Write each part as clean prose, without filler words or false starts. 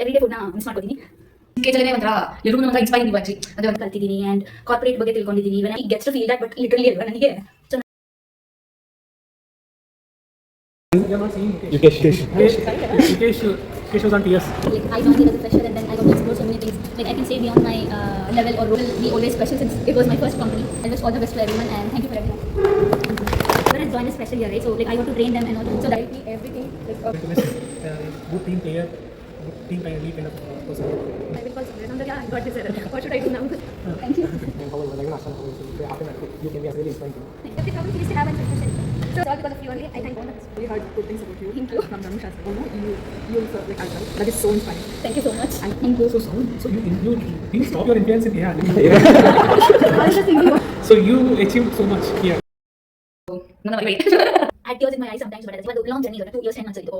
Every day ಫುಡ್ನ miss ಮಾಡ್ಕೊತೀನಿ. ಕೇಜಲ್ಲೇ ಒಂಥರ ಎಲ್ರಿಗೂ ಒಂಥರ ಇನ್ಸ್ಪೈರ್ ನೀವು ಆಕ್ಚುಲಿ ಅದು ಒಂದು ಕಲ್ತಿದ್ದೀನಿ ಆ್ಯಂಡ್ ಕಾರ್ಪೊರೇಟ್ ಬಗ್ಗೆ ತಿಳ್ಕೊಂಡಿದ್ದೀನಿ. Even I gets to feel that but literally ಅಲ್ವಾ ನನಗೆ Yukesh was on TS. Like I joined here as a fresher and then I got to explore so many things. Like I can say beyond my level or role be always special since it was my first company. I wish all the best to everyone and thank you for everything. When I joined a special year, right? So like I got to train them and all. So directly everything. Like Good team player, good team kind of person. I will call someone. I'm like, yeah, I got this error. What should I do now? Thank you. And how like last time, after that, you can be really inspiring. If the company used to have a special center. So it's all because of you only. I thank all of us. We heard good things about you. Thank you. From Ramesh as well. You also like as well. That is so inspiring. Thank you so much. Thank you. So you didn't stop your influence in here. I was just thinking. So you achieved so much here. No, wait. I had tears in my eyes sometimes, but it was a long journey. 2 years, 10 months ago.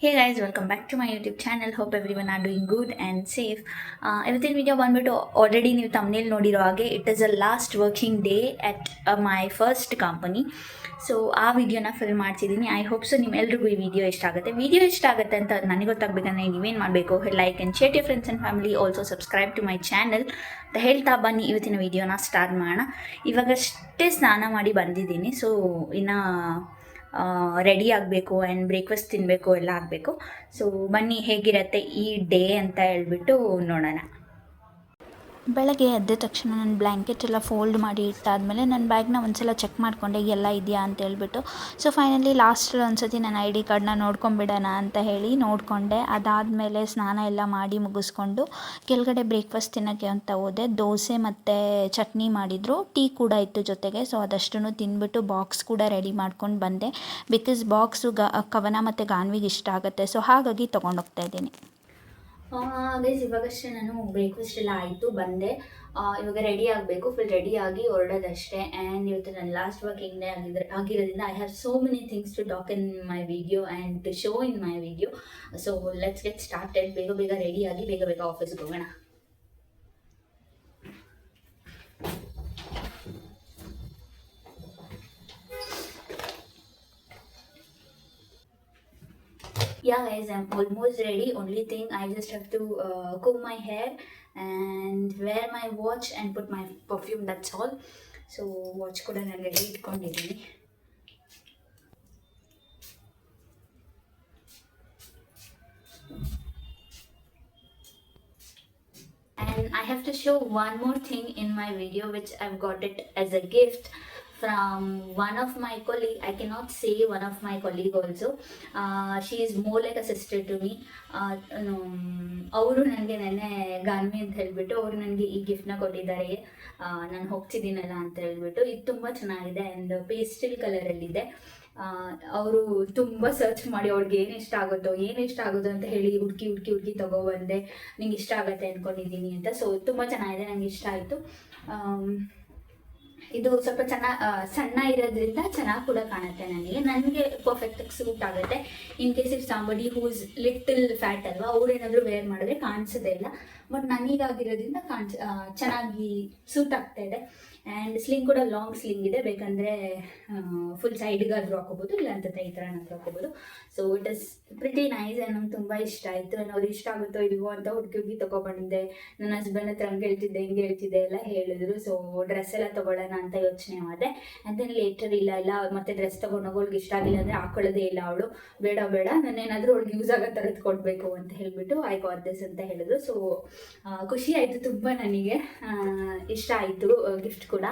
Hey guys, welcome back to my YouTube channel. Hope everyone are doing good and safe. ಇವತ್ತಿನ video ಬಂದ್ಬಿಟ್ಟು already ನೀವು thumbnail ನೋಡಿರೋ ಹಾಗೆ it is a last working day at my first company. So ಆ ವಿಡಿಯೋನ film ಮಾಡ್ತಿದ್ದೀನಿ. I hope so ನಿಮ್ಮೆಲ್ರಿಗೂ ಈ ವಿಡಿಯೋ ಇಷ್ಟ ಆಗುತ್ತೆ. ವಿಡಿಯೋ ಇಷ್ಟ ಆಗುತ್ತೆ ಅಂತ ನನಗೆ ಗೊತ್ತಾಗಬೇಕಂದ್ರೆ ನೀವೇನು ಮಾಡಬೇಕು, like and share your friends and family, also subscribe to my channel ಅಂತ ಹೇಳ್ತಾ ಬನ್ನಿ ಇವತ್ತಿನ ವಿಡಿಯೋನ ಸ್ಟಾರ್ಟ್ ಮಾಡೋಣ. ಇವಾಗಷ್ಟೇ ಸ್ನಾನ ಮಾಡಿ ಬಂದಿದ್ದೀನಿ. ಸೊ ಇನ್ನು ರೆಡಿ ಆಗಬೇಕು ಆ್ಯಂಡ್ ಬ್ರೇಕ್ಫಾಸ್ಟ್ ತಿನ್ನಬೇಕು ಎಲ್ಲ ಆಗಬೇಕು. ಸೊ ಬನ್ನಿ ಹೇಗಿರುತ್ತೆ ಈ ಡೇ ಅಂತ ಹೇಳ್ಬಿಟ್ಟು ನೋಡೋಣ. ಬೆಳಗ್ಗೆ ಎದ್ದ ತಕ್ಷಣ ನನ್ನ ಬ್ಲ್ಯಾಂಕೆಟ್ ಎಲ್ಲ ಫೋಲ್ಡ್ ಮಾಡಿ ಇಟ್ಟಾದಮೇಲೆ ನನ್ನ ಬ್ಯಾಗ್ನ ಒಂದ್ಸಲ ಚೆಕ್ ಮಾಡಿಕೊಂಡೆ ಎಲ್ಲ ಇದೆಯಾ ಅಂತ ಹೇಳ್ಬಿಟ್ಟು. ಸೊ ಫೈನಲಿ ಲಾಸ್ಟಲ್ಲಿ ಒಂದ್ಸತಿ ನನ್ನ ID ಕಾರ್ಡ್ನ ನೋಡ್ಕೊಂಬಿಡೋಣ ಅಂತ ಹೇಳಿ ನೋಡಿಕೊಂಡೆ. ಅದಾದಮೇಲೆ ಸ್ನಾನ ಎಲ್ಲ ಮಾಡಿ ಮುಗಿಸ್ಕೊಂಡು ಕೆಳಗಡೆ ಬ್ರೇಕ್ಫಾಸ್ಟ್ ತಿನ್ನೋಕ್ಕೆ ಅಂತ ಹೋದೆ. ದೋಸೆ ಮತ್ತು ಚಟ್ನಿ ಮಾಡಿದರು, ಟೀ ಕೂಡ ಇತ್ತು ಜೊತೆಗೆ. ಸೊ ಅದಷ್ಟನ್ನು ತಿಂದ್ಬಿಟ್ಟು ಬಾಕ್ಸ್ ಕೂಡ ರೆಡಿ ಮಾಡ್ಕೊಂಡು ಬಂದೆ. ಬಿಕಾಸ್ ಬಾಕ್ಸು ಕವನ ಮತ್ತು ಗಾನ್ವಿಗೆ ಇಷ್ಟ ಆಗುತ್ತೆ. ಸೊ ಹಾಗಾಗಿ ತೊಗೊಂಡೋಗ್ತಾ ಇದ್ದೀನಿ. ಗೈಸ್ ಇವಾಗಷ್ಟೇ ನಾನು ಬ್ರೇಕ್ಫಾಸ್ಟ್ ಎಲ್ಲ ಆಯಿತು, ಬಂದೆ. ಇವಾಗ ರೆಡಿ ಆಗಬೇಕು, ಫುಲ್ ರೆಡಿ ಆಗಿ ಹೊರಡೋದಷ್ಟೇ. ಆ್ಯಂಡ್ ಇವತ್ತು ನನ್ನ ಲಾಸ್ಟ್ ವರ್ಕಿಂಗ್ ಡೇ ಆಗಿರೋದ್ರಿಂದ I have so many things to talk in my video and to show in my video. So let's get started. ಬೇಗ ರೆಡಿ ಆಗಿ ಬೇಗ ಆಫೀಸ್ಗೆ ಹೋಗೋಣ. Yeah guys, I'm almost ready. Only thing I just have to comb my hair and wear my watch and put my perfume, that's all. So watch kuda ನಾನು ready ಇಟ್ಕೊಂಡಿದ್ದೀನಿ. And I have to show one more thing in my video which I've got it as a gift from one of my colleague. I cannot say one of my colleague also. She is more like a sister to me. ಅವರು ನನಗೆ ನೆನ್ನೆ ಗಾನ್ವಿ ಅಂತ ಹೇಳ್ಬಿಟ್ಟು ಅವರು ನನಗೆ ಈ ಗಿಫ್ಟ್ನ ಕೊಟ್ಟಿದ್ದಾರೆ. ನಾನು ಹೋಗ್ತಿದ್ದೀನಲ್ಲ ಅಂತ ಹೇಳ್ಬಿಟ್ಟು. ಇದು ತುಂಬ ಚೆನ್ನಾಗಿದೆ ಆ್ಯಂಡ್ ಪೇಸ್ಟಲ್ ಕಲರಲ್ಲಿದೆ. ಅವರು ತುಂಬ ಸರ್ಚ್ ಮಾಡಿ ಅವ್ರಿಗೆ ಏನು ಇಷ್ಟ ಆಗುತ್ತೋ ಅಂತ ಹೇಳಿ ಹುಡುಕಿ ತೊಗೊಬಂದೆ. ನಿಂಗೆ ಇಷ್ಟ ಆಗುತ್ತೆ ಅಂದ್ಕೊಂಡಿದ್ದೀನಿ ಅಂತ. ಸೊ ತುಂಬ ಚೆನ್ನಾಗಿದೆ, ನನಗೆ ಇಷ್ಟ ಆಯಿತು. ಇದು ಸ್ವಲ್ಪ ಸಣ್ಣ ಇರೋದ್ರಿಂದ ಚೆನ್ನಾಗಿ ಕೂಡ ಕಾಣುತ್ತೆ. ನನಗೆ ಪರ್ಫೆಕ್ಟಾಗಿ ಸೂಟ್ ಆಗುತ್ತೆ. In case if somebody who's little fat ಅಲ್ವಾ, ಅವ್ರೇನಾದರೂ ವೇರ್ ಮಾಡಿದ್ರೆ ಕಾಣಿಸೋದೇ ಇಲ್ಲ. ಬಟ್ ನನಗಾಗಿರೋದ್ರಿಂದ ಚೆನ್ನಾಗಿ ಸೂಟ್ ಆಗ್ತಾ ಇದೆ. ಆ್ಯಂಡ್ ಸ್ಲಿಂಗ್ ಕೂಡ ಲಾಂಗ್ ಸ್ಲಿಂಗ್ ಇದೆ, ಬೇಕಂದರೆ ಫುಲ್ ಸೈಡ್ಗಾದ್ರೂ ಹಾಕೋಬೋದು, ಇಲ್ಲ ಅಂತಂದರೆ ಈ ಥರನಾದ್ರೂ ಹಾಕೋಬೋದು. So it is pretty nice and ನಂಗೆ ತುಂಬ ಇಷ್ಟ ಆಯಿತು. ಅವ್ರಿಗೆ ಇಷ್ಟ ಆಗುತ್ತೋ ಇಲ್ವೋ ಅಂತ ಹುಡುಗಿ ತೊಗೊಬಂದಿದ್ದೆ. ನನ್ನ ಹಸ್ಬೆಂಡ್ ಹತ್ರ ಹಂಗೆ ಹೇಳ್ತಿದ್ದೆ ಎಲ್ಲ ಹೇಳಿದ್ರು. ಸೊ ಡ್ರೆಸ್ ಎಲ್ಲ ತೊಗೊಳ್ಳೋಣ ಅಂತ ಯೋಚನೆ ಮಾಡಿದೆ. ಆ್ಯಂಡ್ ದೆನ್ ಲೇಟರ್ ಇಲ್ಲ ಮತ್ತೆ ಡ್ರೆಸ್ ತೊಗೊಂಡೋಗೋಳ್ಗೆ ಇಷ್ಟ ಆಗಿಲ್ಲ ಅಂದರೆ ಹಾಕೊಳ್ಳೋದೇ ಇಲ್ಲ ಅವಳು. ಬೇಡ ನಾನೇನಾದರೂ ಅವ್ಳಿಗೆ ಯೂಸ್ ಆಗೋ ಥರದ್ದು ಕೊಡಬೇಕು ಅಂತ ಹೇಳಿಬಿಟ್ಟು ಐ ಗಾಟ್ ದಿಸ್ ಅಂತ ಹೇಳಿದ್ರು. ಸೊ ಖುಷಿ ಆಯಿತು ತುಂಬ, ನನಗೆ ಇಷ್ಟ ಆಯಿತು ಗಿಫ್ಟ್ ಕೂಡ.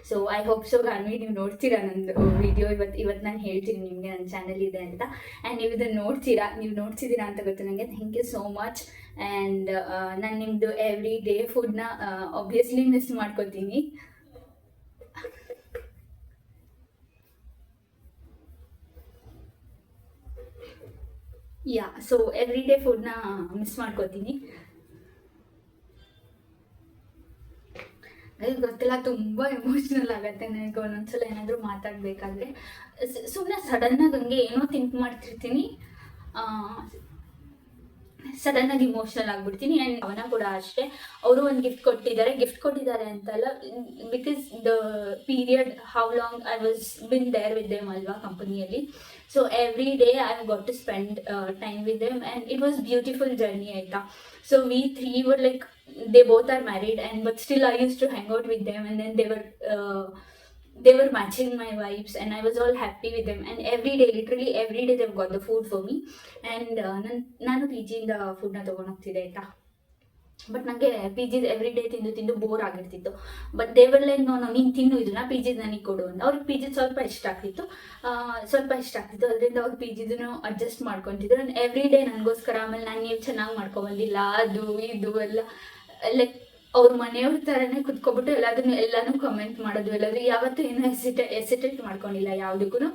So I hope so Ganvi ನೀವು ನೋಡ್ತೀರಾ ನಂದು ವಿಡಿಯೋ. ಇವತ್ತು ನಾನು ಹೇಳ್ತೀನಿ ನಿಮಗೆ ನನ್ನ ಚಾನಲ್ ಇದೆ ಅಂತ. ಆ್ಯಂಡ್ ನೀವು ಇದನ್ನು ನೋಡ್ತಿದ್ದೀರಾ ಅಂತ ಗೊತ್ತು ನನಗೆ. Thank you so much. And ನಾನು ನಿಮ್ಮದು ಎವ್ರಿ ಡೇ ಫುಡ್ನ ಆಬ್ವಿಯಸ್ಲಿ ಮಿಸ್ ಮಾಡ್ಕೊತೀನಿ. ಸೊ ಎವ್ರಿ ಡೇ ಫುಡ್ನ ಮಿಸ್ ಮಾಡ್ಕೊತೀನಿ. ಗೊತ್ತಿಲ್ಲ, ತುಂಬ ಎಮೋಷ್ನಲ್ ಆಗುತ್ತೆ ನನಗೆ ಒಂದೊಂದ್ಸಲ ಏನಾದರೂ ಮಾತಾಡಬೇಕಾದ್ರೆ. ಸುಮ್ಮನೆ ಸಡನ್ನಾಗಿ ಹಂಗೆ ಏನೋ ಥಿಂಕ್ ಮಾಡ್ತಿರ್ತೀನಿ, ಸಡನ್ನಾಗಿ ಇಮೋಷ್ನಲ್ ಆಗಿಬಿಡ್ತೀನಿ. ಆ್ಯಂಡ್ ಅವನ ಕೂಡ ಅಷ್ಟೇ, ಅವರು ಒಂದು ಗಿಫ್ಟ್ ಕೊಟ್ಟಿದ್ದಾರೆ ಅಂತಲ್ಲ, because the period how long I was been there with them ಅಲ್ವಾ ಕಂಪನಿಯಲ್ಲಿ. So every day I got to spend time with them and it was beautiful journey ಆಯಿತಾ. So we three were like they both are married and but still I used to hang out with them, and then they were matching my vibes and I was all happy with them, and every day, literally every day they've got the food for me, and ನಾನು P ಜಿಯಿಂದ ಫುಡ್ನ ತೊಗೊಂಡು ಹೋಗ್ತಿದ್ದೆ ಆಯಿತಾ. But ನನಗೆ P G every day ತಿಂದು ತಿಂದು bore ಆಗಿರ್ತಿತ್ತು. But ದೇವರ್ like ನೀನು ತಿನ್ನು ಇದನ್ನ ಪಿ ಜಿದು ನನಗೆ ಕೊಡು ಅಂತ. ಅವ್ರಿಗೆ ಪಿ ಜಿದು ಸ್ವಲ್ಪ ಇಷ್ಟ ಆಗ್ತಿತ್ತು, ಅದರಿಂದ ಅವ್ರು ಪಿ ಜಿದೂ ಅಡ್ಜಸ್ಟ್ ಮಾಡ್ಕೊತಿದ್ರು. ಆ್ಯಂಡ್ ಎವ್ರಿ ಡೇ ನನಗೋಸ್ಕರ, ಆಮೇಲೆ ನಾನು ನೀವು ಚೆನ್ನಾಗಿ ಮಾಡ್ಕೊಬಂದಿಲ್ಲ ಅದು ಇದು ಎಲ್ಲ ಲೈಕ್ ಅವ್ರ ಮನೆಯವ್ರ ಥರನೇ ಕುತ್ಕೊಬಿಟ್ಟು ಎಲ್ಲನೂ ಕಮೆಂಟ್ ಮಾಡೋದು, ಎಲ್ಲಾದರೂ ಯಾವತ್ತೂ ಏನೂ ಎಸಿಟೇಟ್ ಮಾಡ್ಕೊಂಡಿಲ್ಲ ಯಾವುದಕ್ಕೂ.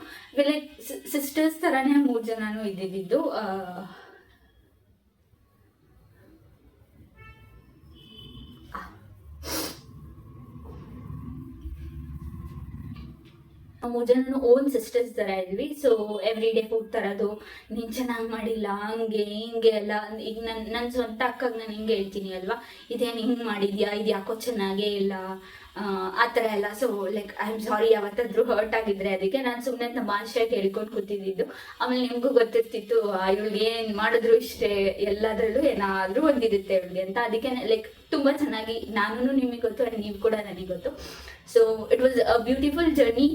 ಲೈಕ್ ಸಿಸ್ಟರ್ಸ್ ಥರನೇ 3 ಜನನೂ ಇದ್ದಿದ್ದು. ಮೂರು ಜನನು ಓನ್ ಸಿಸ್ಟರ್ಸ್ ಥರ ಇದ್ವಿ. ಸೊ ಎವ್ರಿ ಡೇ ಫುಡ್ ತರೋದು, ನೀನು ಚೆನ್ನಾಗಿ ಮಾಡಿಲ್ಲ ಹಂಗೆ ಹಿಂಗೆ ಎಲ್ಲ. ಈಗ ನನ್ನ ಸ್ವಂತ ಅಕ್ಕಾಗ ನಾನು ಹಿಂಗೆ ಹೇಳ್ತೀನಿ ಅಲ್ವಾ, ಇದೇನು ಹಿಂಗೆ ಮಾಡಿದ್ಯಾ, ಇದು ಯಾಕೋ ಚೆನ್ನಾಗೇ ಇಲ್ಲ, ಆ ಥರ ಎಲ್ಲ. So like I am sorry ಯಾವತ್ತಾದ್ರೂ ಹರ್ಟ್ ಆಗಿದ್ರೆ ಅದಕ್ಕೆ ನಾನು ಸುಮ್ಮನೆ ತಮಾಷೆಯಾಗಿ ಹೇಳ್ಕೊಂಡು ಕೂತಿದ್ದು. ಆಮೇಲೆ ನಿಮಗೂ ಗೊತ್ತಿರ್ತಿತ್ತು ಇವಳಿಗೆ ಏನು ಮಾಡಿದ್ರು ಇಷ್ಟೇ, ಎಲ್ಲದರಲ್ಲೂ ಏನಾದರೂ ಒಂದಿರುತ್ತೆ ಇವಳಿಗೆ ಅಂತ. ಅದಕ್ಕೆ ಲೈಕ್ ತುಂಬ ಚೆನ್ನಾಗಿ ನಾನು ನಿಮಗೆ ಗೊತ್ತು ಆ್ಯಂಡ್ ನೀವು ಕೂಡ ನನಗೆ ಗೊತ್ತು. So it was a beautiful journey.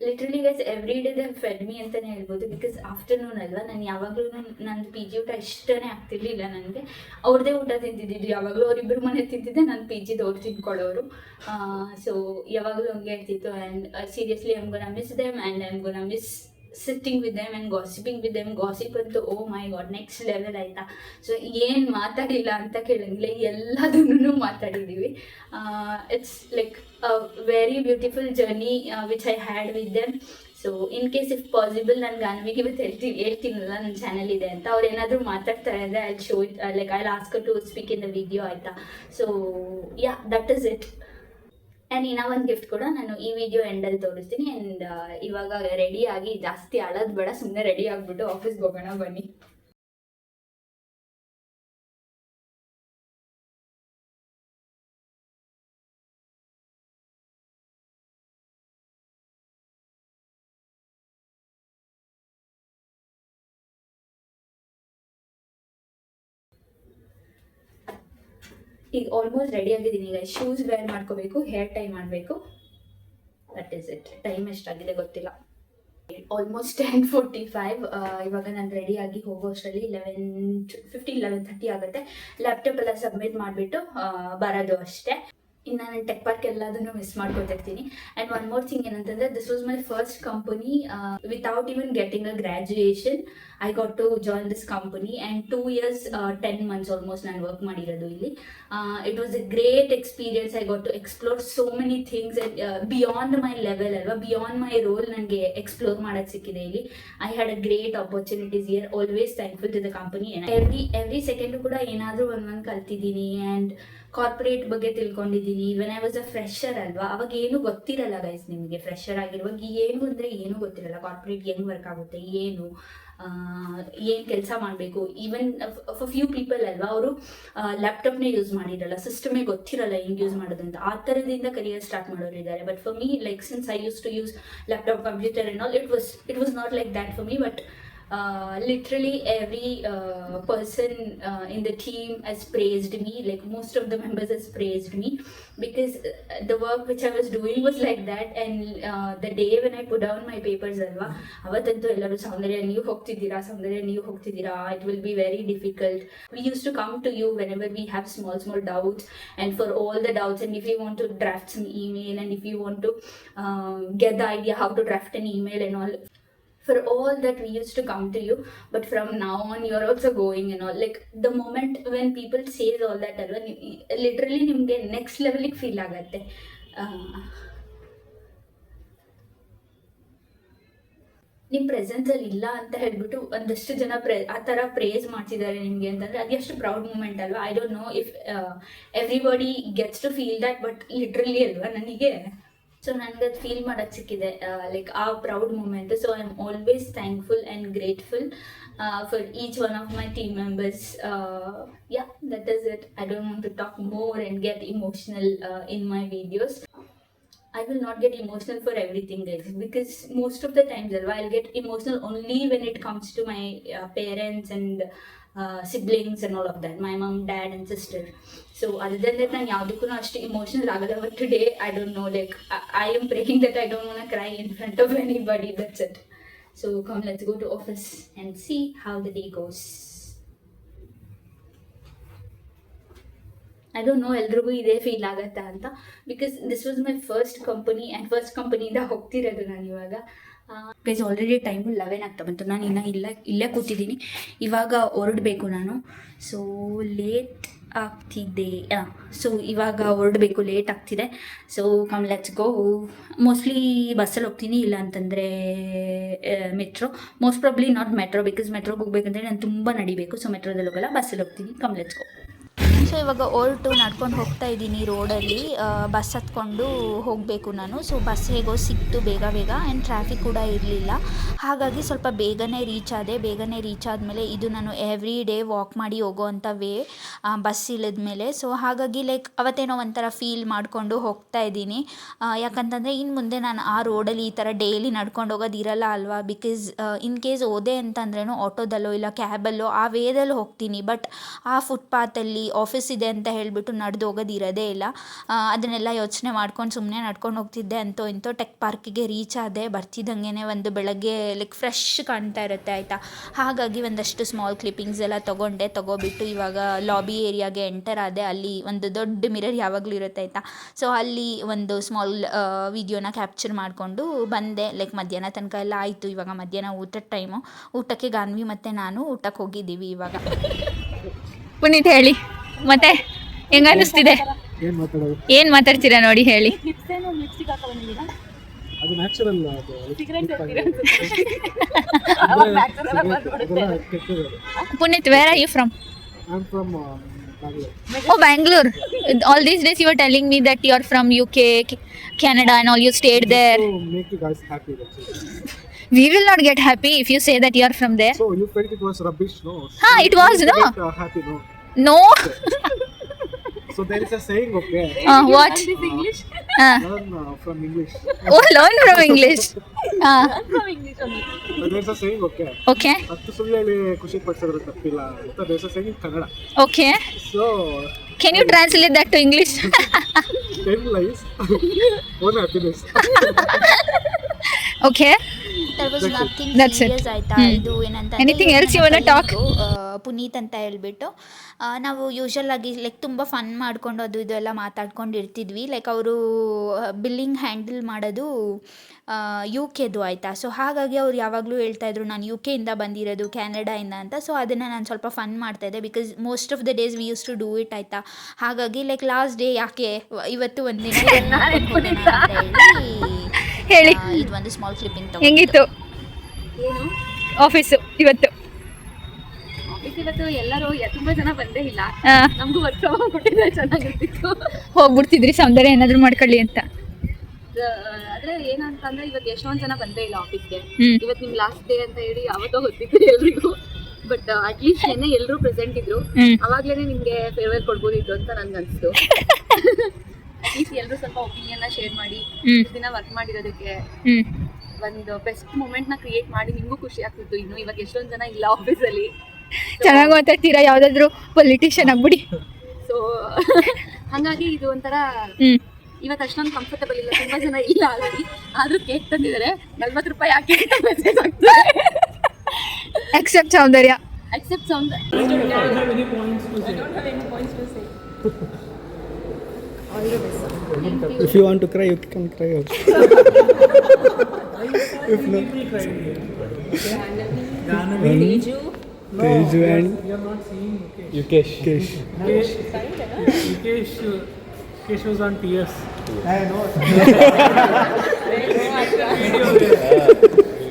Literally guys every day they Fed me ಅಂತಲೇ ಹೇಳ್ಬೋದು. ಬಿಕಾಸ್ ಆಫ್ಟರ್ನೂನ್ ಅಲ್ವಾ, ನಾನು ಯಾವಾಗಲೂ ನಂದು ಪಿ ಜಿ ಊಟ ಇಷ್ಟನೇ ಆಗ್ತಿರ್ಲಿಲ್ಲ ನನಗೆ. ಅವ್ರದ್ದೇ ಊಟ ತಿಂತಿದ್ದಿದ್ದು ಯಾವಾಗಲೂ, ಅವರಿಬ್ಬರು ಮನೆ ತಿಂತಿದ್ದೆ, ನಾನು ಪಿ ಜಿದು ಅವ್ರು ತಿನ್ಕೊಳ್ಳೋರು. ಸೊ ಯಾವಾಗಲೂ ಹಂಗೆ ಇರ್ತಿತ್ತು. And seriously I am gonna miss them and I am gonna miss sitting with them and gossiping with them. Gossip ಅಂತೂ oh my god next level ಆಯಿತಾ. ಸೊ ಏನು ಮಾತಾಡಿಲ್ಲ ಅಂತ ಕೇಳಂಗಿಲ್ಲ, ಎಲ್ಲದನ್ನೂ ಮಾತಾಡಿದ್ದೀವಿ. It's like a very beautiful journey which I had with them. So in case if possible ನಾನು ಗಾನ್ವಿಗೆ ಇವತ್ತು ಹೇಳ್ತೀನಲ್ಲ ನನ್ನ ಚಾನಲ್ ಇದೆ ಅಂತ, ಅವ್ರು ಏನಾದರೂ ಮಾತಾಡ್ತಾರೆ ಅಂದರೆ I show it, like I ask to speak in the video ಆಯಿತಾ. So yeah, that is it. And ಇನ್ನೂ ಒಂದು ಗಿಫ್ಟ್ ಕೂಡ ನಾನು ಈ ವಿಡಿಯೋ ಎಂಡಲ್ಲಿ ತೋರಿಸ್ತೀನಿ. ಆ್ಯಂಡ್ ಇವಾಗ ರೆಡಿಯಾಗಿ, ಜಾಸ್ತಿ ಅಳೋದು ಬೇಡ, ಸುಮ್ಮನೆ ರೆಡಿ ಆಗಿಬಿಟ್ಟು ಆಫೀಸ್ಗೆ ಹೋಗೋಣ ಬನ್ನಿ. ಈಗ ಆಲ್ಮೋಸ್ಟ್ ರೆಡಿ ಆಗಿದ್ದೀನಿ. ಈಗ ಶೂಸ್ ವೇರ್ ಮಾಡ್ಕೋಬೇಕು, ಹೇರ್ ಟೈ ಮಾಡಬೇಕು, ದಟ್ ಈಸ್ ಇಟ್. ಟೈಮ್ ಎಷ್ಟಾಗಿದೆ ಗೊತ್ತಿಲ್ಲ, ಆಲ್ಮೋಸ್ಟ್ 10:45. ಇವಾಗ ನಾನು ರೆಡಿಯಾಗಿ ಹೋಗೋ ಅಷ್ಟರಲ್ಲಿ 11:30 ಆಗುತ್ತೆ. ಲ್ಯಾಪ್ಟಾಪ್ ಎಲ್ಲ ಸಬ್ಮಿಟ್ ಮಾಡಿಬಿಟ್ಟು ಬರೋದು ಅಷ್ಟೇ. ಇನ್ನು ನಾನು ಟೆಕ್ ಪಾರ್ಕ್ ಎಲ್ಲದನ್ನು ಮಿಸ್ ಮಾಡ್ಕೊತಿರ್ತೀನಿ. ಆ್ಯಂಡ್ ಒನ್ ಮೋರ್ ಥಿಂಗ್ ಏನಂತಂದರೆ, this was my first company without even getting a graduation. I got to join this company and 2 years 10 months almost ನಾನು ವರ್ಕ್ ಮಾಡಿರೋದು ಇಲ್ಲಿ. It was a great experience. I got to explore so many things beyond my level ಅಲ್ವಾ, beyond my role ನನಗೆ explore ಮಾಡೋಕ್ಕೆ ಸಿಕ್ಕಿದೆ ಇಲ್ಲಿ. I had a great opportunities here. Always thankful to the company. Every second ಕೂಡ ಏನಾದರೂ ಒಂದು ಕಲ್ತಿದ್ದೀನಿ. And corporate ಬಗ್ಗೆ ತಿಳ್ಕೊಂಡಿದ್ದೀನಿ. When I was a fresher ಅಲ್ವಾ, ಅವಾಗ ಏನು ಗೊತ್ತಿರಲ್ಲ ಗೈಸ್. ನಿಮಗೆ ಫ್ರೆಶರ್ ಆಗಿರುವಾಗ ಏನು ಅಂದರೆ ಏನೂ ಗೊತ್ತಿರಲ್ಲ. ಕಾರ್ಪೊರೇಟ್ ಹೆಂಗೆ ವರ್ಕ್ ಆಗುತ್ತೆ, ಏನು ಕೆಲಸ ಮಾಡಬೇಕು. ಈವನ್ ಫಾರ್ ಫ್ಯೂ ಪೀಪಲ್ ಅಲ್ವಾ, ಅವರು ಲ್ಯಾಪ್ಟಾಪ್ನೇ ಯೂಸ್ ಮಾಡಿರಲ್ಲ, ಸಿಸ್ಟಮೇ ಗೊತ್ತಿರಲ್ಲ ಹೆಂಗೆ ಯೂಸ್ ಮಾಡೋದಂತ. ಆ ಥರದಿಂದ ಕರಿಯರ್ ಸ್ಟಾರ್ಟ್ ಮಾಡೋರು ಇದ್ದಾರೆ. But for me, like since I use to use laptop, computer and all, it was not like that for me. But literally every person in the team has praised me. Like most of the members has praised me because the work which I was doing was like that. And the day when I put down my papers alva, avattantu ellaru Saundarya ನೀವು ಹೋಗ್ತಿದ್ದೀರಾ, it will be very difficult. We used to come to you whenever we have small doubts, and for all the doubts, and if you want to draft some email, and if you want to get the idea how to draft an email and all, for all that we used to come to you. But from now on you're also going and all. Like the moment when people says all that alva, literally nimge next level ಗೆ feel ಆಗುತ್ತೆ. ನಿಮ್ಮ ಪ್ರೆಸೆನ್ಸಲ್ಲಿ ಇಲ್ಲ ಅಂತ ಹೇಳ್ಬಿಟ್ಟು ಒಂದಷ್ಟು ಜನ ಆ ಥರ ಪ್ರೇಸ್ ಮಾಡ್ತಿದ್ದಾರೆ ನಿಮಗೆ ಅಂತಂದರೆ ಅದು ಎಷ್ಟು ಪ್ರೌಡ್ ಮೂಮೆಂಟ್ ಅಲ್ವಾ. I don't know if everybody gets to feel that, but literally ಅಲ್ವಾ ನನಗೆ. ಸೊ ನನಗೆ ಅದು ಫೀಲ್ ಮಾಡೋಕ್ಕೆ ಸಿಕ್ಕಿದೆ, like a proud moment. So I am always thankful and grateful for each one of my team members. Yeah, that is it. I don't want to talk more and get emotional in my videos. I will not get emotional for everything, guys, because most of the times I'll get emotional only when it comes to my parents and siblings and all of that, my mom, dad and sister. So other than that, ನಾನು ಯಾವುದಕ್ಕೂ ಅಷ್ಟು emotional ಆಗಲ್ಲ. But today I don't know, like I am praying that I don't want to cry in front of anybody. That's it. So come, let's go to office and see how the day goes. I don't know ಎಲ್ರಿಗೂ ಇದೇ feel ಆಗತ್ತಾ ಅಂತ, because this was my first company and first ಕಂಪನಿಯಿಂದ ಹೋಗ್ತಿರೋದು ನಾನು ಇವಾಗ. Guys already time 11 ಆಗ್ತಾ ಬಂತು, ನಾನು ಇನ್ನೂ ಇಲ್ಲೇ ಕೂತಿದ್ದೀನಿ. ಇವಾಗ ಹೊರಡಬೇಕು ನಾನು. ಸೊ ಲೇಟ್ ಆಗ್ತಿದೆ, ಸೊ ಇವಾಗ ಹೊರಡಬೇಕು, ಲೇಟ್ ಆಗ್ತಿದೆ. So come let's go. Mostly ಬಸ್ಸಲ್ಲಿ ಹೋಗ್ತೀನಿ, ಇಲ್ಲ ಅಂತಂದರೆ metro. Most probably not metro, because ಮೆಟ್ರೋಗೆ ಹೋಗ್ಬೇಕಂದ್ರೆ ನಾನು ತುಂಬ ನಡಿಬೇಕು. ಸೊ ಮೆಟ್ರೋದಲ್ಲಿ ಹೋಗಲ್ಲ, ಬಸ್ಸಲ್ಲಿ ಹೋಗ್ತೀನಿ. Come let's go. ಸೊ ಇವಾಗ ಹೊರಟು ನಡ್ಕೊಂಡು ಹೋಗ್ತಾ ಇದ್ದೀನಿ ರೋಡಲ್ಲಿ. ಬಸ್ ಹತ್ಕೊಂಡು ಹೋಗಬೇಕು ನಾನು. ಸೊ ಬಸ್ ಹೇಗೋ ಸಿಕ್ತು ಬೇಗ ಆ್ಯಂಡ್ ಟ್ರಾಫಿಕ್ ಕೂಡ ಇರಲಿಲ್ಲ, ಹಾಗಾಗಿ ಸ್ವಲ್ಪ ಬೇಗನೆ ರೀಚ್ ಆದಮೇಲೆ ಇದು ನಾನು ಎವ್ರಿ ಡೇ ವಾಕ್ ಮಾಡಿ ಹೋಗೋವಂಥ ವೇ ಬಸ್ ಇಳಿದ್ಮೇಲೆ. ಸೊ ಹಾಗಾಗಿ ಲೈಕ್ ಅವತ್ತೇನೋ ಒಂಥರ ಫೀಲ್ ಮಾಡಿಕೊಂಡು ಹೋಗ್ತಾ ಇದ್ದೀನಿ. ಯಾಕಂತಂದರೆ ಇನ್ನು ಮುಂದೆ ನಾನು ಆ ರೋಡಲ್ಲಿ ಈ ಥರ ಡೈಲಿ ನಡ್ಕೊಂಡು ಹೋಗೋದು ಇರಲ್ಲ ಅಲ್ವಾ. ಬಿಕಾಸ್ ಇನ್ ಕೇಸ್ ಹೋದೆ ಅಂತಂದ್ರೇನು ಆಟೋದಲ್ಲೋ ಇಲ್ಲ ಕ್ಯಾಬಲ್ಲೋ ಆ ವೇದಲ್ಲಿ ಹೋಗ್ತೀನಿ. ಬಟ್ ಆ ಫುಟ್ಪಾತಲ್ಲಿ ಆಫೀಸ್ ಇದೆ ಅಂತ ಹೇಳಿಬಿಟ್ಟು ನಡೆದು ಹೋಗೋದು ಇರೋದೇ ಇಲ್ಲ. ಅದನ್ನೆಲ್ಲ ಯೋಚನೆ ಮಾಡ್ಕೊಂಡು ಸುಮ್ಮನೆ ನಡ್ಕೊಂಡು ಹೋಗ್ತಿದ್ದೆ. ಅಂತೂ ಇಂತೂ ಟೆಕ್ ಪಾರ್ಕಿಗೆ ರೀಚ್ ಆದೆ. ಬರ್ತಿದ್ದಂಗೆ ಒಂದು ಬೆಳಗ್ಗೆ ಲೈಕ್ ಫ್ರೆಶ್ ಕಾಣ್ತಾ ಇರುತ್ತೆ ಆಯಿತಾ. ಹಾಗಾಗಿ ಒಂದಷ್ಟು ಸ್ಮಾಲ್ ಕ್ಲಿಪ್ಪಿಂಗ್ಸ್ ಎಲ್ಲ ತೊಗೊಬಿಟ್ಟು ಇವಾಗ ಲಾಬಿ ಏರಿಯಾಗೆ ಎಂಟರ್ ಆದೆ. ಅಲ್ಲಿ ಒಂದು ದೊಡ್ಡ ಮಿರರ್ ಯಾವಾಗಲೂ ಇರುತ್ತೆ ಆಯಿತಾ. ಸೊ ಅಲ್ಲಿ ಒಂದು ಸ್ಮಾಲ್ ವಿಡಿಯೋನ ಕ್ಯಾಪ್ಚರ್ ಮಾಡಿಕೊಂಡು ಬಂದೆ. ಲೈಕ್ ಮಧ್ಯಾಹ್ನ ತನಕ ಎಲ್ಲ ಆಯಿತು. ಇವಾಗ ಮಧ್ಯಾಹ್ನ ಊಟದ ಟೈಮು. ಊಟಕ್ಕೆ ಗಾನ್ವಿ ಮತ್ತು ನಾನು ಊಟಕ್ಕೆ ಹೋಗಿದ್ದೀವಿ ಇವಾಗ. ಪುನೀತ್ ಹೇಳಿ ಮತ್ತೆ ಹೆಂಗ ಅನ್ನಿಸ್ತಿದೆ? ಏನ್ ಮಾತಾಡ್ತೀರಾ ನೋಡಿ ಹೇಳಿ. ಅದು natural. Puneet, where are you from? I am from Bangalore. Oh, Bangalore. All these days you were telling me that you are from UK, Canada and all, you stayed there. To make you guys happy, that's it. We will not get happy if you say that you are from there. So you felt it was rubbish, no? It was, no? Happy, no? No. So there is a saying, okay? What? English? Learn from English. Oh, learn from English. From English only. But there is a saying, okay? Okay. ಹತ್ತು ಸುಳ್ಳು ಖುಷಿ ಪಡಿಸಿದ್ರೆ ತಪ್ಪಿಲ್ಲ ಅಂತ. there is a saying in Kannada. Okay. So can you translate that to English? 10 lies, 1 happiness. Okay. There was nothing That's serious it. ಆಯ್ತಾ. ಇದು ಏನಂತ Anything else you wanna talk? Puneeth ಅಂತ ಹೇಳ್ಬಿಟ್ಟು ನಾವು ಯೂಶಲ್ ಆಗಿ ಲೈಕ್ ತುಂಬ ಫನ್ ಮಾಡ್ಕೊಂಡು ಅದು ಇದು ಎಲ್ಲ ಮಾತಾಡ್ಕೊಂಡು ಇರ್ತಿದ್ವಿ. ಲೈಕ್ ಅವರು ಬಿಲ್ಲಿಂಗ್ ಹ್ಯಾಂಡಲ್ ಮಾಡೋದು UK ಆಯಿತಾ. ಸೊ ಹಾಗಾಗಿ ಅವ್ರು ಯಾವಾಗಲೂ ಹೇಳ್ತಾಯಿದ್ರು ನಾನು UK ಇಂದ ಬಂದಿರೋದು, ಕ್ಯಾನಡಾಯಿಂದ ಅಂತ. ಸೊ ಅದನ್ನು ನಾನು ಸ್ವಲ್ಪ ಫನ್ ಮಾಡ್ತಾಯಿದ್ದೆ, because most of the days we use to do it ಆಯಿತಾ. ಹಾಗಾಗಿ ಲೈಕ್ ಲಾಸ್ಟ್ ಡೇ ಯಾಕೆ ಇವತ್ತು ಒಂದಿನ ಹೇಳಿ. ಇದು ಒಂದು ಸ್ಮಾಲ್ ಕ್ಲಿಪ್ಪಿಂಗ್ ಹೆಂಗಿತ್ತು ಆಫೀಸು ಇವತ್ತು? ಇವತ್ತು ಎಲ್ಲರೂ ತುಂಬಾ ಜನ ಬಂದೇ ಇಲ್ಲ. ನಮಗೂ ವರ್ಕ್ ಫ್ರಮ್ ಹೋಮ್ ಕೊಟ್ಟಿದ್ರೆ ಚೆನ್ನಾಗಿರ್ತಿತ್ತು. ಹೋಗ್ಬಿಡ್ತಿದ್ರಿ ಸೌಂದರ್ಯ ಏನಾದ್ರು ಮಾಡ್ಕೊಳ್ಳಿ ಅಂತ. ಆದ್ರೆ ಏನಂತಂದ್ರೆ ಇವತ್ತು ಎಷ್ಟೊಂದ್ ಜನ ಬಂದೇ ಇಲ್ಲ ಆಫೀಸ್ಗೆ. ಇವತ್ತು ನಿಮ್ ಲಾಸ್ಟ್ ಡೇ ಅಂತ ಹೇಳಿ ಅವತ್ತೋ ಗೊತ್ತಿತ್ತು ಎಲ್ರಿಗೂ. ಬಟ್ ಅಟ್ಲೀಸ್ಟ್ ಏನೇ ಎಲ್ಲರೂ ಪ್ರೆಸೆಂಟ್ ಇದ್ರು, ಅವಾಗ್ಲೇನೆ ನಿಮ್ಗೆ ಫೇರ್ವೆಲ್ ಕೊಡ್ಬೋದಿತ್ತು ಅಂತ ನನ್ಗೆ ಅನ್ಸ್ತು. ಅಟ್ಲೀಸ್ಟ್ ಎಲ್ಲರೂ ಸ್ವಲ್ಪ ಒಪಿನಿಯನ್ ಶೇರ್ ಮಾಡಿ ದಿನ ವರ್ಕ್ ಮಾಡಿರೋದಕ್ಕೆ ಒಂದು ಬೆಸ್ಟ್ ಮೂಮೆಂಟ್ ನ ಕ್ರಿಯೇಟ್ ಮಾಡಿ ನಿಮ್ಗೂ ಖುಷಿ ಆಗ್ತಿತ್ತು. ಇನ್ನು ಇವಾಗ ಎಷ್ಟೊಂದ್ ಜನ ಇಲ್ಲ ಆಫೀಸಲ್ಲಿ. ಚೆನ್ನಾಗಿ ಮಾತಾಡ್ತೀರಾ, ಯಾವ್ದಾದ್ರು ಪೊಲಿಟಿಷಿಯನ್ ಆಗ್ಬಿಡಿ. ಸೊ ಹಂಗಾಗಿ ಇದು ಒಂಥರ ಇವತ್ತು ಅಷ್ಟೊಂದು ಕಂಫರ್ಟಬಲ್ ಇಲ್ಲ, ತುಂಬಾ ಜನ ಇಲ್ಲ ಆಲ್ರೆಡಿ. ಆದ್ರೂ ಕೇಕ್ ತಂದಿದ್ದಾರೆ. 40 ರೂಪಾಯಿ ಹಾಕಿ ಮೆಸೇಜ್ ಆಗ್ತದೆ. Except Soundarya. Except Soundar. I don't have any points to say. I don't have any points to say. All the best. Thank you. If you want to cry, you can cry also. If no, Teju and You are not seeing, okay. Yukesh. Yukesh was on TS. I know.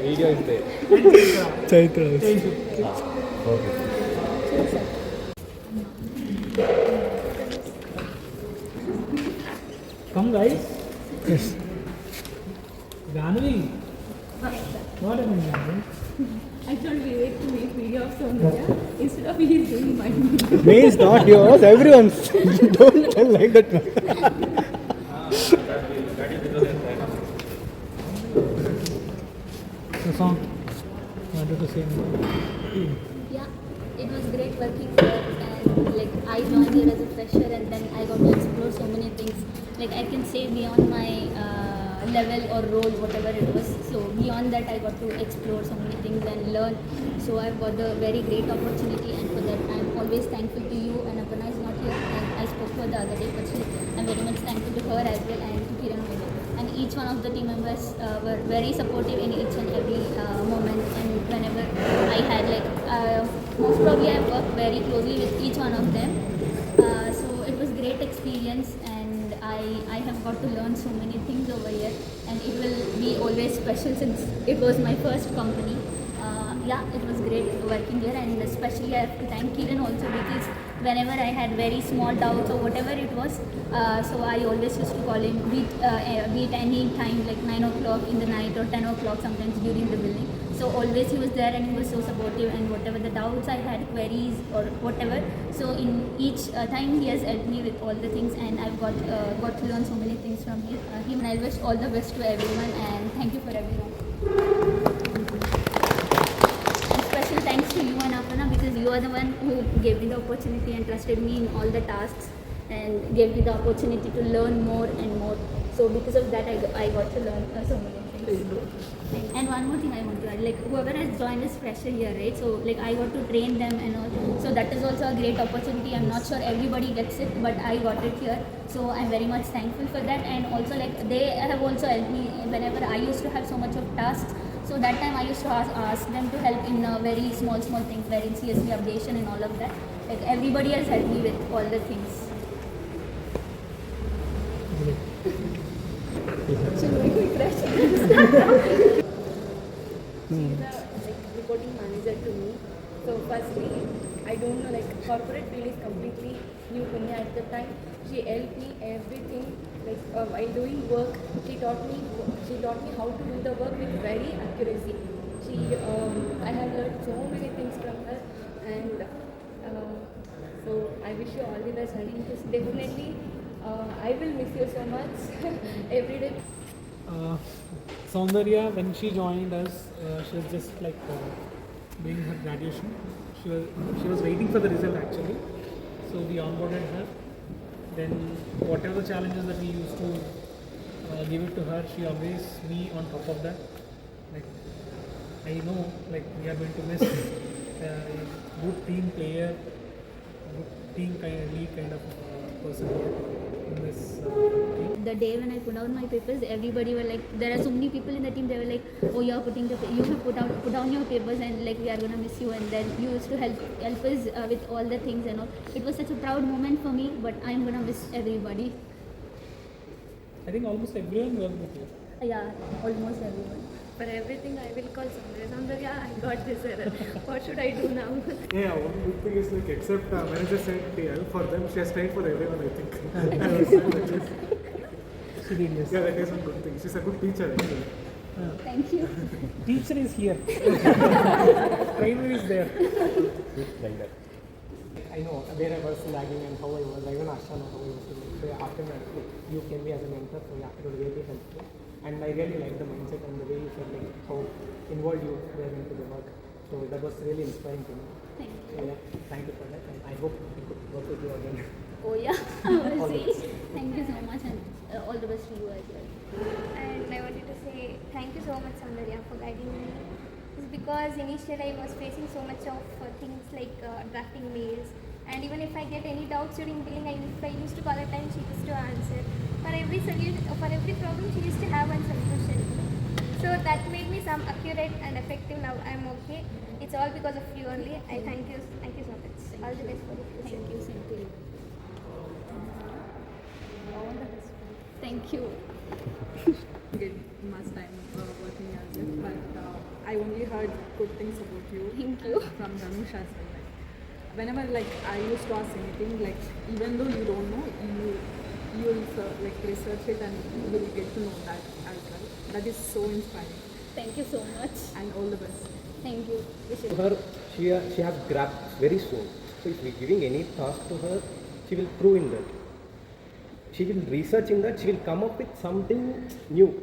Video is there. Chaitra. Okay. Come guys. Yes. Janvi. What happened, Janvi? I told Vivek to make video of Soundar. Instead of he is doing mine. Me is not yours, everyone's. Don't tell like that. same team? Yeah, it was great working here, and like I joined here as a fresher, and then I got to explore so many things. Like I can say beyond my level or role, whatever it was. So beyond that, I got to explore so many things and learn. So I've got a very great opportunity, and for that I'm always thankful to you. And Aparna is not here, and I spoke to her the other day, but I'm very much thankful to her as well, and to Kiran Mehta. And each one of the team members were very supportive in each and every moment, and whenever I had most probably I worked very closely with each one of them. So it was great experience, and I have got to learn so many things over here, and it will be always special since it was my first company. Yeah, it was great working here, and especially I have to thank Kiran also, because whenever I had very small doubts or whatever it was, so I always used to call him, be it any time, like 9 o'clock in the night or 10 o'clock sometimes during the building. So always he was there, and he was so supportive, and whatever the doubts I had, queries or whatever, so in each time he has helped me with all the things, and I've got to learn so many things from him. And I wish all the best to everyone, and thank you for everyone. And special thanks to you and Aparna, because you are the one who gave me the opportunity and trusted me in all the tasks, and gave me the opportunity to learn more and more. So because of that, I got to learn so many things. And one more thing I want to add, like whoever has joined as fresher here, right? So like I got to train them and all. So that is also a great opportunity. I'm not sure everybody gets it, but I got it here. So I'm very much thankful for that. And also like they have also helped me whenever I used to have so much of tasks. So that time I used to ask them to help in very small things, wherein CSV updation and all of that. Like everybody has helped me with all the things. So my quick question. She's a reporting manager to me. So firstly, I don't know, like corporate field is completely new to me at the time. She helped me everything, like while doing work. She taught me how to do the work with very accuracy. I have learned so many things from her, and so I wish you all the best, honey. Definitely, I will miss you so much every day. Saundarya, when she joined us, she was just like doing her graduation. She was waiting for the result actually. So we onboarded her. Then whatever the challenges that we used to give it to her, she always be on top of that. Like I know, like we are going to miss good team player, good team lead kind of person in this team. The day when I put down my papers, everybody were like, there are so many people in the team, they were like, oh, you have put down your papers, and like we are gonna miss you, and then you used to help us with all the things and all. It was such a proud moment for me, but I'm gonna miss everybody. I think almost everyone worked with you. Yeah, almost everyone. For everything, I will call Saundarya. Saundarya, I got this error. What should I do now? Yeah, one good thing is like, except manager said TL for them, she has tried for everyone, I think. She did, yes. Yeah, that is one good thing. She's a good teacher actually. Thank you. Teacher is here. Trainer is there. I know where I was lagging and how I was. I even asked her how I was doing. So after that, you came me as a mentor, so yeah, it was really helpful. And I really liked the mindset and the way you felt, like how involved you were into the work. So that was really inspiring to me. Thank you. So yeah, thank you for that, and I hope we could work with you again. Oh yeah, we'll see. Thank you so much, and all the best to you as well. And I wanted to say thank you so much, Saundarya, for guiding me. It's because initially I was facing so much of things like drafting mails, and even if I get any doubts during billing, if I used to call at time, she used to answer. For every solution, for every problem, she used to have one solution. So that made me some accurate and effective. Now I'm okay. It's all because of you only. I thank you so much. All the best for the future. Thank you, same to you. All the best. Thank you. Get much time working as it, but I only heard good things about you. Thank you. From Dhanush as well. Like, whenever like I used to ask anything, like even though you don't know, you'll like research it and you will get to know that as well. That is so inspiring. Thank you so much. And all the best. Thank you. To her, she has grabbed very soon. So if we're giving any task to her, she will prove in that. She will research in that. She will come up with something new.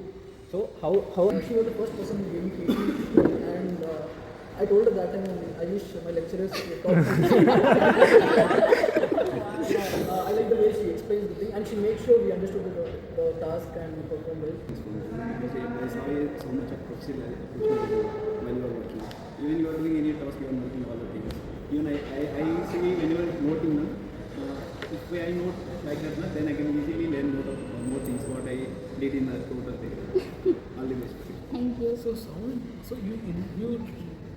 So how She was the first person who gave me KT, and I told her that time in Ayush, my lecturers, taught me. I like the way she explains the thing, and she made sure we understood the task and we performed well. Because I saw so much of professionalism when you are working. Even you are doing any task, you are noting all the things. Even I see when you are noting, if I note like that, then I can easily learn more things what I did in the total day. All the best. Thank you. So you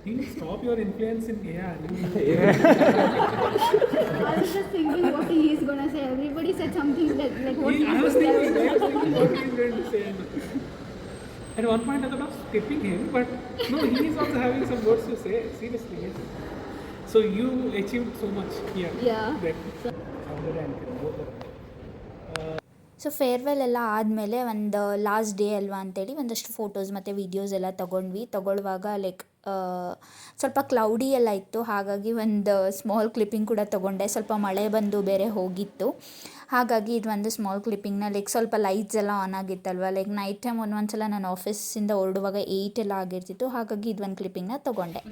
didn't stop your influence in AI. I was just thinking what he is gonna say. Everybody said something like what I was thinking what he is going to say. At one point I thought of skipping him, but no, he is also having some words to say. Seriously, yes. So you achieved so much here. Yeah. So farewell ಎಲ್ಲ ಆದಮೇಲೆ ಒಂದು last day ಅಲ್ವಾ ಅಂತೇಳಿ ಒಂದಷ್ಟು photos ಮತ್ತು videos ಎಲ್ಲ ತೊಗೊಳ್ಳುವಾಗ like ಸ್ವಲ್ಪ cloudy ಎಲ್ಲ ಇತ್ತು, ಹಾಗಾಗಿ ಒಂದು ಸ್ಮಾಲ್ ಕ್ಲಿಪ್ಪಿಂಗ್ ಕೂಡ ತೊಗೊಂಡೆ. ಸ್ವಲ್ಪ ಮಳೆ ಬಂದು ಬೇರೆ ಹೋಗಿತ್ತು, ಹಾಗಾಗಿ ಇದು ಒಂದು ಸ್ಮಾಲ್ ಕ್ಲಿಪ್ಪಿಂಗ್ನ ಲೈಕ್ ಸ್ವಲ್ಪ ಲೈಟ್ಸ್ ಎಲ್ಲ ಆನ್ ಆಗಿತ್ತಲ್ವ, ಲೈಕ್ ನೈಟ್ ಟೈಮ್ ಒಂದೊಂದ್ಸಲ ನಾನು ಆಫೀಸಿಂದ ಹೊರಡುವಾಗ 8 ಎಲ್ಲ ಆಗಿರ್ತಿತ್ತು, ಹಾಗಾಗಿ ಇದು ಒಂದು ಕ್ಲಿಪ್ಪಿಂಗ್ನ ತೊಗೊಂಡೆ.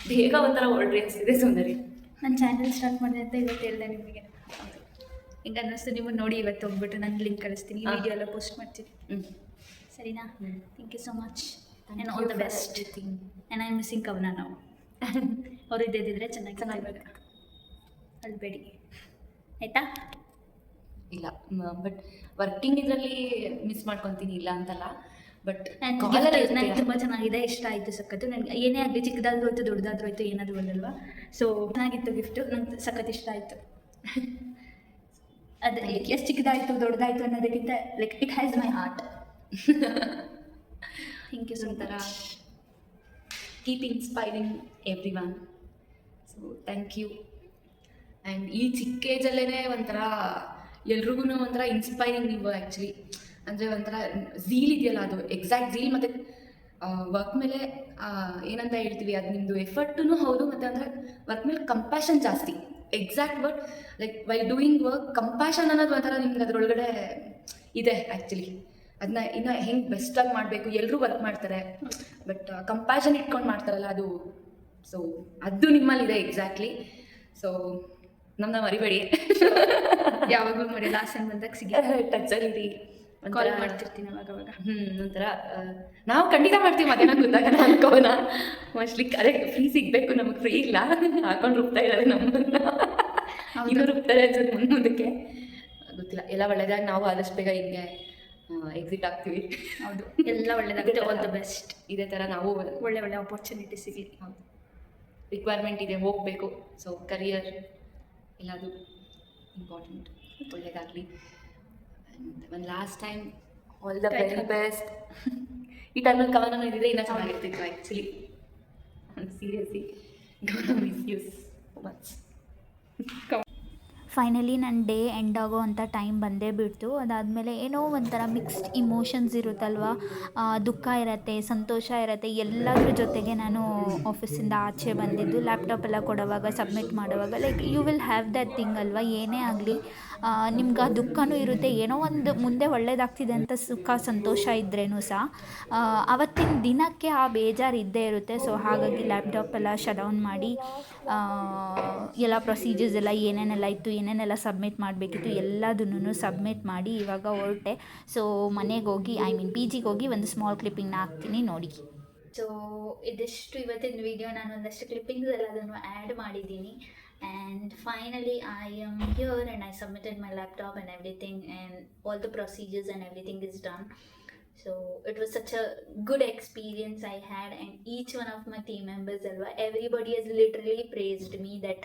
ಬೇಗ ಒಂಥರ ಹೊರಡ್ರಿ ಅನಿಸ್ತಿದೆ ಸುಂದರಿ. ನನ್ನ ಚಾನಲ್ ಸ್ಟಾರ್ಟ್ ಮಾಡಿದೆ ಅಂತ ಇವತ್ತು ಹೇಳಿದೆ ನಿಮಗೆ. ಹಿಂಗೆ ಅನ್ನಿಸ್ತು ನಿಮ್ಮನ್ನು ನೋಡಿ ಇವತ್ತು ಹೋಗ್ಬಿಟ್ಟು ನಾನು ಲಿಂಕ್ ಕಳಿಸ್ತೀನಿ, ವಿಡಿಯೋ ಎಲ್ಲ ಪೋಸ್ಟ್ ಮಾಡ್ತೀನಿ. ಸರಿನಾ? Thank you so much and all the best. And I am missing Kavana ನಾವು. ಅವ್ರು ಇದ್ದಿದ್ದರೆ ಚೆನ್ನಾಗಿರ್ಬೇಕು, ಅಲ್ಬೇಡಿ ಆಯಿತಾ? ಇಲ್ಲ, ಬಟ್ ವರ್ಕಿಂಗ್ ಇದರಲ್ಲಿ ಮಿಸ್ ಮಾಡ್ಕೊತೀನಿ, ಇಲ್ಲ ಅಂತಲ್ಲ. ಬಟ್ ನನಗೆ ತುಂಬ ಚೆನ್ನಾಗಿದೆ, ಇಷ್ಟ ಆಯಿತು ಸಖತ್ತು. ನನಗೆ ಏನೇ ಆಗಲಿ, ಚಿಕ್ಕದಾದ್ರೂ ಆಯಿತು ದೊಡ್ಡದಾದ್ರೂ ಆಯಿತು, ಏನಾದರೂ ಒಂದಲ್ವಾ. ಸೊ ಚೆನ್ನಾಗಿತ್ತು ಗಿಫ್ಟು, ನಂಗೆ ಸಖತ್ ಇಷ್ಟ ಆಯಿತು. ಅದು ಎಷ್ಟು ಚಿಕ್ಕದಾಯಿತು ದೊಡ್ಡದಾಯಿತು ಅನ್ನೋದಕ್ಕಿಂತ like it has my heart. Thank you so ಒಂಥರ much. Keep inspiring every one. So thank you. And ಈ ಚಿಕ್ಕ ಏಜಲ್ಲೇ ಒಂಥರ ಎಲ್ರಿಗೂ ಒಂಥರ ಇನ್ಸ್ಪೈರಿಂಗ್ ನೀವು ಆ್ಯಕ್ಚುಲಿ. ಅಂದರೆ ಒಂಥರ ಝೀಲ್ ಇದೆಯಲ್ಲ, ಅದು ಎಕ್ಸಾಕ್ಟ್ ಝೀಲ್. ಮತ್ತು ವರ್ಕ್ ಮೇಲೆ ಏನಂತ ಹೇಳ್ತೀವಿ, ಅದು ನಿಮ್ಮದು ಎಫರ್ಟೂ ಹೌದು, ಮತ್ತು ಅಂದರೆ ವರ್ಕ್ ಮೇಲೆ ಕಂಪ್ಯಾಷನ್ ಜಾಸ್ತಿ. Exact word, like while doing work compassion ಅನ್ನೋದು ಒಂಥರ ನಿಮ್ಗೆ ಅದರೊಳಗಡೆ ಇದೆ ಆ್ಯಕ್ಚುಲಿ. ಅದನ್ನ ಇನ್ನು ಹೆಂಗೆ ಬೆಸ್ಟಾಗಿ ಮಾಡಬೇಕು, ಎಲ್ಲರೂ ವರ್ಕ್ ಮಾಡ್ತಾರೆ, ಬಟ್ ಕಂಪ್ಯಾಷನ್ ಇಟ್ಕೊಂಡು ಮಾಡ್ತಾರಲ್ಲ ಅದು. ಸೊ ಅದು ನಿಮ್ಮಲ್ಲಿದೆ ಎಕ್ಸಾಕ್ಟ್ಲಿ. ಸೊ ನಮ್ಮನ್ನ ಮರಿಬೇಡಿ, ಯಾವಾಗಲೂ ಮಾಡಿ. ಲಾಸ್ಟ್ ಟೈಮ್ ಬಂದಾಗ ಸಿಗಿ ಟಚಲ್ಲಿ ಕಾಲ್ ಮಾಡ್ತಿರ್ತೀನಿ ಅವಾಗ. ಒಂಥರ ನಾವು ಖಂಡಿತ ಮಾಡ್ತೀವಿ ಮಧ್ಯಾಹ್ನ ಗೊತ್ತಾಗ ಅನ್ಕೋನ. ಮೋಸ್ಟ್ಲಿ ಅದೇ ಫ್ರೀ ಸಿಗಬೇಕು, ನಮಗೆ ಫ್ರೀ ಇಲ್ಲ, ಹಾಕೊಂಡು ರುಬ್ತಾ ಇದ್ದಾರೆ ನಮ್ಮನ್ನ. ಇನ್ನೂ ರುಬ್ತಾರೆ ಅನ್ಸೋದು ಮುಂದಕ್ಕೆ ಗೊತ್ತಿಲ್ಲ. ಎಲ್ಲ ಒಳ್ಳೆದಾಗಿ ನಾವು ಆದಷ್ಟು ಬೇಗ ಹಿಂಗೆ ಎಕ್ಸಿಟ್ ಆಗ್ತೀವಿ. ಹೌದು, ಎಲ್ಲ ಒಳ್ಳೆಯದಾಗುತ್ತೆ. All the best. ಇದೇ ಥರ ನಾವು ಒಳ್ಳೆ ಆಪರ್ಚುನಿಟಿ ಸಿಗಲಿ. ಹೌದು, ರಿಕ್ವೈರ್ಮೆಂಟ್ ಇದೆ, ಹೋಗಬೇಕು. ಸೊ ಕರಿಯರ್ ಎಲ್ಲದು ಇಂಪಾರ್ಟೆಂಟ್, ಒಳ್ಳೆಯದಾಗಲಿ. ಒಂದು last time all the very best. ಈ ಟೈಮಲ್ಲಿ ಕವನ ಇದ್ದಿದ್ರೆ ಇನ್ನೂ ಚೆನ್ನಾಗಿರ್ತಿತ್ತು actually. Seriously Gaurav miss you so much. Finally ನನ್ನ ಡೇ ಎಂಡ್ ಆಗೋ ಅಂಥ ಟೈಮ್ ಬಂದೇ ಬಿಡ್ತು. ಅದಾದಮೇಲೆ ಏನೋ ಒಂಥರ ಮಿಕ್ಸ್ಡ್ ಇಮೋಷನ್ಸ್ ಇರುತ್ತಲ್ವ, ದುಃಖ ಇರುತ್ತೆ, ಸಂತೋಷ ಇರುತ್ತೆ, ಎಲ್ಲದ್ರ ಜೊತೆಗೆ ನಾನು ಆಫೀಸಿಂದ ಆಚೆ ಬಂದಿದ್ದು. ಲ್ಯಾಪ್ಟಾಪ್ ಎಲ್ಲ ಕೊಡುವಾಗ, ಸಬ್ಮಿಟ್ ಮಾಡುವಾಗ like you will have that thing ಅಲ್ವಾ. ಏನೇ ಆಗಲಿ ನಿಮ್ಗೆ ಆ ದುಃಖನೂ ಇರುತ್ತೆ, ಏನೋ ಒಂದು ಮುಂದೆ ಒಳ್ಳೇದಾಗ್ತಿದೆ ಅಂತ ಸುಖ ಸಂತೋಷ ಇದ್ರೇನು ಸಹ ಆವತ್ತಿನ ದಿನಕ್ಕೆ ಆ ಬೇಜಾರು ಇದ್ದೇ ಇರುತ್ತೆ. ಸೊ ಹಾಗಾಗಿ ಲ್ಯಾಪ್ಟಾಪ್ ಎಲ್ಲ ಶಟ್ ಡೌನ್ ಮಾಡಿ ಎಲ್ಲ ಪ್ರೊಸೀಜರ್ಸ್ ಎಲ್ಲ ಏನೇನೆಲ್ಲ ಇತ್ತು, ಏನೇನೆಲ್ಲ ಸಬ್ಮಿಟ್ ಮಾಡಬೇಕಿತ್ತು ಎಲ್ಲದನ್ನು ಸಬ್ಮಿಟ್ ಮಾಡಿ ಇವಾಗ ಹೊರಟೆ. ಸೊ ಮನೆಗೆ ಹೋಗಿ, ಪಿ ಜಿಗೆ ಹೋಗಿ ಒಂದು ಸ್ಮಾಲ್ ಕ್ಲಿಪ್ಪಿಂಗ್ನ ಹಾಕ್ತೀನಿ ನೋಡಿ. ಸೊ ಇದಿಷ್ಟು ಇವತ್ತಿನ ವಿಡಿಯೋ. ನಾನು ಒಂದಷ್ಟು ಕ್ಲಿಪ್ಪಿಂಗ್ಸ್ ಎಲ್ಲದನ್ನು ಆ್ಯಡ್ ಮಾಡಿದ್ದೀನಿ. And finally I am here and I submitted my laptop and everything, and all the procedures and everything is done. So it was such a good experience I had, and each one of my team members, everybody has literally praised me that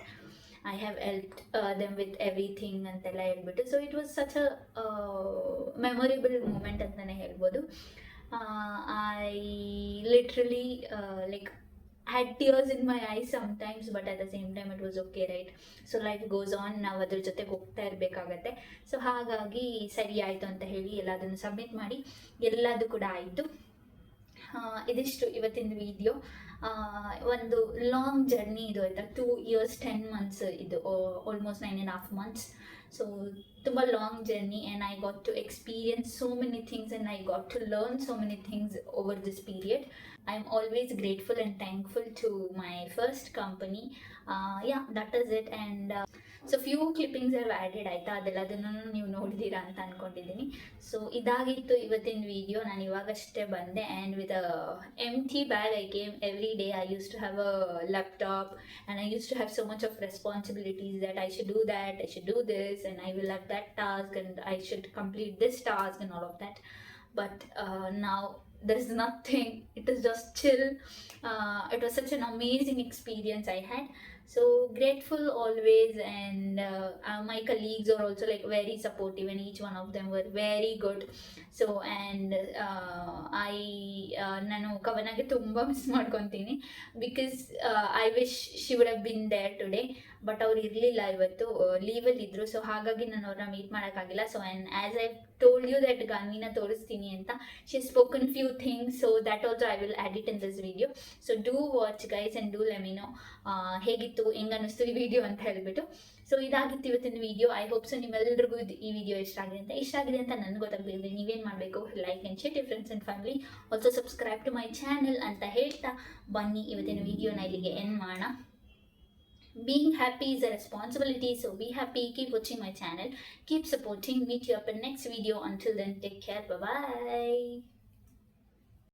I have helped them with everything ಅಂತೆಲ್ಲ ಹೇಳ್ಬಿಟ್ಟು. So it was such a memorable moment ಅಂತಲೇ ಹೇಳ್ಬೋದು. I literally like had tears in my eyes sometimes, but at the same time it was okay, right? So life goes on, ನಾವು ಅದ್ರ ಜೊತೆಗೆ ಹೋಗ್ತಾ ಇರಬೇಕಾಗತ್ತೆ. So ಹಾಗಾಗಿ ಸರಿ ಆಯಿತು ಅಂತ ಹೇಳಿ ಎಲ್ಲದನ್ನು ಸಬ್ಮಿಟ್ ಮಾಡಿ ಎಲ್ಲದೂ ಕೂಡ ಆಯಿತು. ಇದಿಷ್ಟು ಇವತ್ತಿನ ವಿಡಿಯೋ. ಒಂದು ಲಾಂಗ್ ಜರ್ನಿ ಇದು ಆಯಿತಾ. 2 years 10 months ಇದು, ಆಲ್ಮೋಸ್ಟ್ 9.5 months. ಸೊ ತುಂಬ long journey and I got to experience so many things and I got to learn so many things over this period. I am always grateful and thankful to my first company. Yeah, that is it. And so few clippings have added ಆಯಿತಾ, ಅದೆಲ್ಲದನ್ನು ನೀವು ನೋಡಿದ್ದೀರಾ ಅಂತ ಅಂದ್ಕೊಂಡಿದ್ದೀನಿ. So ಇದಾಗಿತ್ತು ಇವತ್ತಿನ video. ನಾನು ಇವಾಗಷ್ಟೇ ಬಂದೆ and with empty bag I came every day. I use to have a laptop and I use to have so much of responsibilities that I should do that, I should do this, and I will have that task, and I should complete this task and all of that. But now there is nothing. It is just chill. It was such an amazing experience I had. So grateful always, and my colleagues are also like very supportive, and each one of them were very good. So and ನಾನು ಕವನಾಗೆ ತುಂಬ miss ಮಾಡ್ಕೊತೀನಿ, because I wish she would have been there today. But ಅವ್ರು ಇರಲಿಲ್ಲ, ಇವತ್ತು ಲೀವಲ್ಲಿ ಇದ್ದರು. So ಹಾಗಾಗಿ ನಾನು ಅವ್ರನ್ನ ಮೀಟ್ ಮಾಡೋಕ್ಕಾಗಿಲ್ಲ. So and as I told you that ಗನ್ವಿನ ತೋರಿಸ್ತೀನಿ ಅಂತ, she spoken few things. So that also I will add it in this video. So do watch guys and do let me know ಹೇಗಿತ್ತು, ಹೆಂಗೆ ಅನ್ನಿಸ್ತು ಈ video ಅಂತ ಹೇಳಿಬಿಟ್ಟು. So ಇದಾಗಿತ್ತು ಇವತ್ತಿನ ವಿಡಿಯೋ. ಐ ಹೋಪ್ ಸೊ ನಿಮ್ಮೆಲ್ಲರಿಗೂ ಈ ವಿಡಿಯೋ ಇಷ್ಟ ಆಗಿದೆ ಅಂತ ನನಗೆ ಗೊತ್ತಾಗಲಿದೆ. ನೀವೇನು ಮಾಡಬೇಕು, like and share your friends and family. Also subscribe to my channel ಅಂತ ಹೇಳ್ತಾ ಬನ್ನಿ ಇವತ್ತಿನ ವಿಡಿಯೋನ ಇಲ್ಲಿಗೆ ಎಂಡ್ ಮಾಡೋಣ. Being happy is a responsibility, so be happy, keep watching my channel, keep supporting. Meet you up in next video. Until then, take care, bye bye.